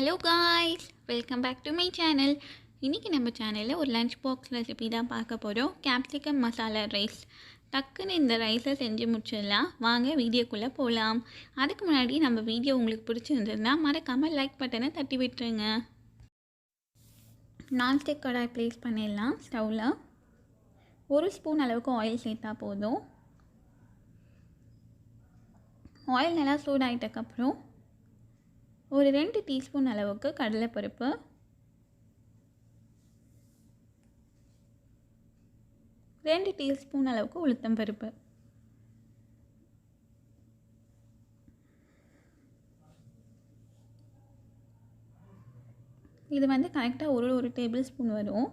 Hello guys, welcome back to my channel. இன்றைக்கி நம்ம சேனலில் ஒரு லஞ்ச் பாக்ஸ் ரெசிபி தான் பார்க்க போகிறோம். Capsicum masala rice. டக்குன்னு இந்த ரைஸை செஞ்சு முடிச்சிடலாம். வாங்க வீடியோக்குள்ளே போகலாம். அதுக்கு முன்னாடி நம்ம வீடியோ உங்களுக்கு பிடிச்சிருந்ததுன்னா மறக்காமல் லைக் பட்டனை தட்டி விட்டுருங்க. நான்ஸ்டிக் கடாய் ப்ளேஸ் பண்ணிடலாம். ஸ்டவ்வில் 1 ஸ்பூன் அளவுக்கு ஆயில் சேர்த்தா போதும். ஆயில் நல்லா சூடாகிட்டக்கப்புறம் ஒரு 2 டீஸ்பூன் அளவுக்கு கடலைப்பருப்பு, 2 டீஸ்பூன் அளவுக்கு உளுத்தம்பருப்பு, இது கரெக்டாக ஒரு டேபிள் ஸ்பூன் வரும்.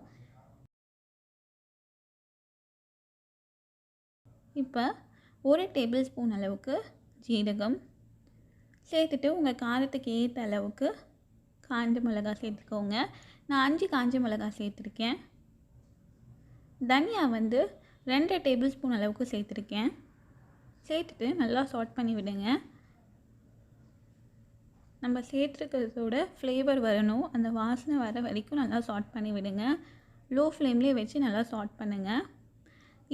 இப்போ 1 டேபிள் ஸ்பூன் அளவுக்கு ஜீரகம் சேர்த்துட்டு உங்கள் காரத்துக்கு ஏற்ற அளவுக்கு காஞ்ச மிளகா சேர்த்துக்கோங்க. நான் 5 காஞ்ச மிளகா சேர்த்துருக்கேன். தனியா 2 டேபிள் ஸ்பூன் அளவுக்கு சேர்த்துருக்கேன். சேர்த்துட்டு நல்லா சாட் பண்ணி விடுங்க. நம்ம சேர்த்துருக்கிறதோட ஃப்ளேவர் வரணும், அந்த வாசனை வர வரைக்கும் நல்லா சாட் பண்ணி விடுங்க. லோ ஃப்ளேம்லேயே வச்சு நல்லா சாட் பண்ணுங்கள்.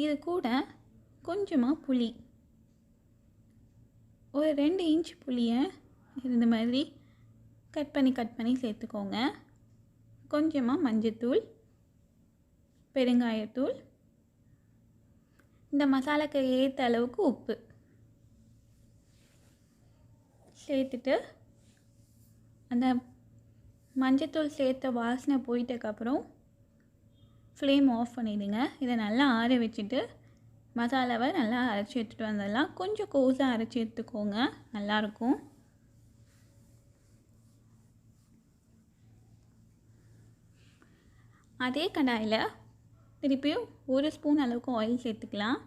இது கூட கொஞ்சமாக புளி, ஒரு 2 இன்ச் புளியை இந்த மாதிரி கட் பண்ணி சேர்த்துக்கோங்க. கொஞ்சமாக மஞ்சத்தூள், பெருங்காயத்தூள், இந்த மசாலாக்கு ஏற்ற அளவுக்கு உப்பு சேர்த்துட்டு அந்த மஞ்சத்தூள் சேர்த்த வாசனை போயிட்டதுக்கப்புறம் ஃப்ளேம் ஆஃப் பண்ணிவிடுங்க. இதை நல்லா ஆற வச்சுட்டு மசாலாவை நல்லா அரைச்சி எடுத்துகிட்டு வந்துடலாம். கொஞ்சம் கோஸாக அரைச்சி எடுத்துக்கோங்க, நல்லாயிருக்கும். அதே கடாயில் திருப்பியும் 1 ஸ்பூன் அளவுக்கு ஆயில் சேர்த்துக்கலாம்.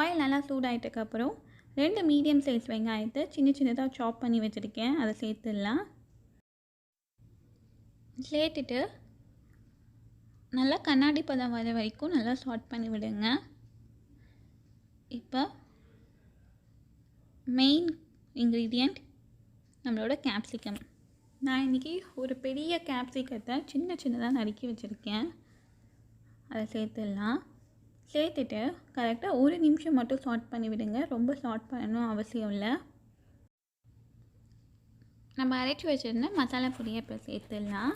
ஆயில் நல்லா சூடாகிட்டதுக்கப்புறம் 2 மீடியம் சைஸ் வெங்காயத்தை சின்னதாக சாப் பண்ணி வச்சுருக்கேன், அதை சேர்த்துடலாம். சேர்த்துட்டு நல்லா கண்ணாடி பதம் வர வரைக்கும் நல்லா சாட் பண்ணி விடுங்க. இப்போ மெயின் இன்க்ரீடியண்ட் நம்மளோட கேப்சிகம். நான் இன்றைக்கி ஒரு பெரிய கேப்சிகத்தை சின்னதாக நறுக்கி வச்சுருக்கேன், அதை சேர்த்துடலாம். சேர்த்துட்டு கரெக்டாக 1 நிமிஷம் மட்டும் சாட் பண்ணி விடுங்க. ரொம்ப சாட் பண்ணணும் அவசியம் இல்லை. நம்ம அரைச்சி வச்சுருந்த மசாலா பொடியை இப்போ சேர்த்துடலாம்.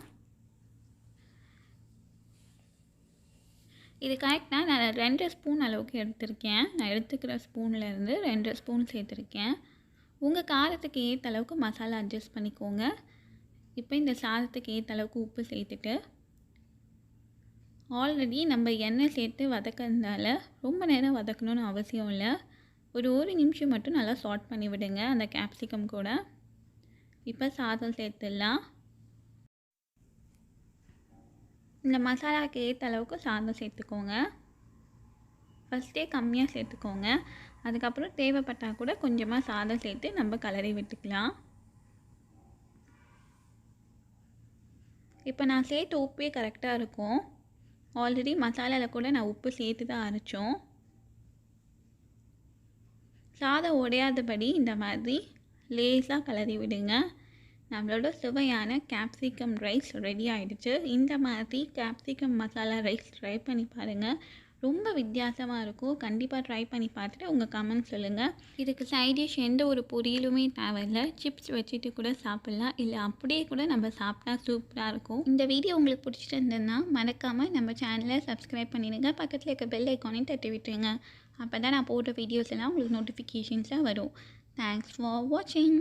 இது கரெக்டாக நான் 2 ஸ்பூன் அளவுக்கு எடுத்திருக்கேன். நான் எடுத்துக்கிற ஸ்பூன்லேருந்து 2 ஸ்பூன் சேர்த்துருக்கேன். உங்கள் காரத்துக்கு ஏற்ற அளவுக்கு மசாலா அட்ஜஸ்ட் பண்ணிக்கோங்க. இப்போ இந்த சாதத்துக்கு ஏற்ற அளவுக்கு உப்பு சேர்த்துட்டு ஆல்ரெடி நம்ம எண்ணெய் சேர்த்து வதக்கிறதுனால ரொம்ப நேரம் வதக்கணும்னு அவசியம் இல்லை. ஒரு 1 நிமிஷம் மட்டும் நல்லா சாட் பண்ணி விடுங்க அந்த கேப்சிகம் கூட. இப்போ சாதம் சேர்த்துடலாம். இந்த மசாலாவுக்கு ஏற்ற அளவுக்கு சாதம் சேர்த்துக்கோங்க. ஃபஸ்ட்டே கம்மியாக சேர்த்துக்கோங்க. அதுக்கப்புறம் தேவைப்பட்டால் கூட கொஞ்சமாக சாதம் சேர்த்து நம்ம கலரி விட்டுக்கலாம். இப்போ நான் சேர்த்து உப்பே கரெக்டாக இருக்கும். ஆல்ரெடி மசாலாவில் கூட நான் உப்பு சேர்த்து தான் அரைச்சோம். சாதம் உடையாதபடி இந்த மாதிரி லேஸாக கலரி விடுங்க. நம்மளோட சுவையான கேப்சிகம் ரைஸ் ரெடி ஆகிடுச்சு. இந்த மாதிரி கேப்சிகம் மசாலா ரைஸ் ட்ரை பண்ணி பாருங்கள், ரொம்ப வித்தியாசமாக இருக்கும். கண்டிப்பாக ட்ரை பண்ணி பார்த்துட்டு உங்கள் கமெண்ட் சொல்லுங்கள். இதுக்கு சைட் டிஷ் எந்த ஒரு பொரியலுமே தேவையில்லை. சிப்ஸ் வச்சுட்டு கூட சாப்பிட்லாம், இல்லை அப்படியே கூட நம்ம சாப்பிட்டா சூப்பராக இருக்கும். இந்த வீடியோ உங்களுக்கு பிடிச்சிட்டு இருந்ததுன்னா மறக்காமல் நம்ம சேனலை சப்ஸ்கிரைப் பண்ணிடுங்க. பக்கத்தில் இருக்க பெல் ஐக்கானையும் தட்டி விட்டுருங்க. அப்போ தான் நான் போடுற வீடியோஸ் எல்லாம் உங்களுக்கு நோட்டிஃபிகேஷன்ஸாக வரும். தேங்க்ஸ் ஃபார் வாட்சிங்.